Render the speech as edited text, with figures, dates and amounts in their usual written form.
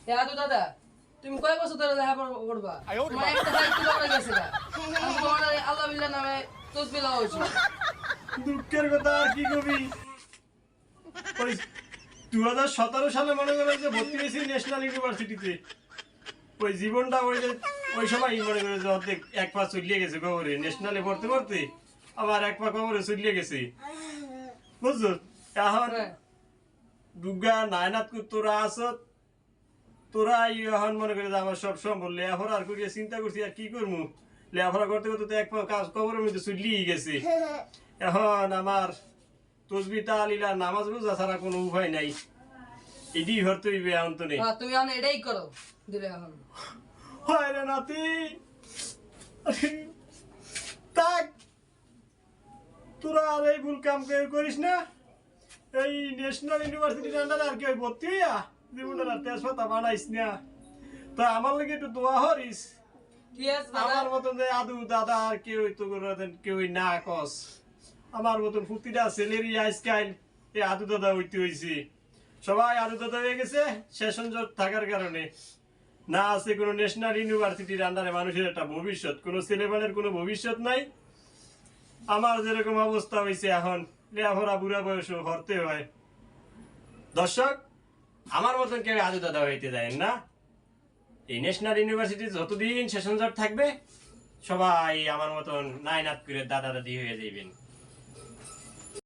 তো দাদা তুমি কয় বছর ধরে লেখাপড়া করবা তোমার একটা দায়িত্ব দেওয়া গেছে না আমি তোমার আল্লাহ বিল্লাহ নামে তসবিহ দেওয়া উচিত। দুঃখের কথা আর কি কবি। ওই 2017 সালে মনে করে যে ভর্তি হয়েছি ন্যাশনাল ইউনিভার্সিটিতে। ওই জীবনটা ওই সময় মনে করে যে অর্ধেক এক পা চলিয়ে গেছে কবরে, ন্যাশনালে পড়তে পড়তে আবার এক পা কবরে চলিয়ে গেছে, বুঝছো? এখন দুর্গা নায়নাত তোরা আসত, তোরা এখন মনে করে যে আমার সব সম্ভব লেখাপড়া আর করিয়া চিন্তা করছি আর কি করবো, লেখাপড়া করতে করতে তো এক পা কাজ কবরের মধ্যে চলিয়ে গেছে। এখন আমার তসবি তালিলা নামাজ রোজা ছাড়া কোনো উপায় নাই, এটি হরতে হইবে এখন তো নেই। তুমি এখন এটাই করো দিলে এখন হয় রে নাতি, তাক তোরা আর এই ভুল কাম করিস না। এই ন্যাশনাল ইউনিভার্সিটির আন্ডারে আর কি ওই ভর্তি হইয়া জীবনটা আর তেজপাতা বানাইস না। তা আমার লাগে একটু দোয়া হরিস, ঠিক আছে দাদা। আমার মতন যে আদু দাদা আর কেউ তো কেউ না কস, আমার মতন প্রতিটা ছেলেরই আজকাল এই আদু দাদা হইতে হয়েছে। সবাই আদু দাদা হয়ে গেছে সেশন জট থাকার কারণে। না আছে কোনো ন্যাশনাল ইউনিভার্সিটির আন্ডারে মানুষের একটা ভবিষ্যৎ, কোনো ছেলেমেয়ের কোনো ভবিষ্যৎ নাই। আমার যেরকম অবস্থা হয়েছে এখন লেখাপড়া বুড়া বয়সও হরতে হয়। দর্শক, আমার মতন কেউ আদু দাদা হইতে যায় না। এই ন্যাশনাল ইউনিভার্সিটি যতদিন সেশন জট থাকবে সবাই আমার মতন নাইনাত করে দাদা দাদি হয়ে যাইবেন।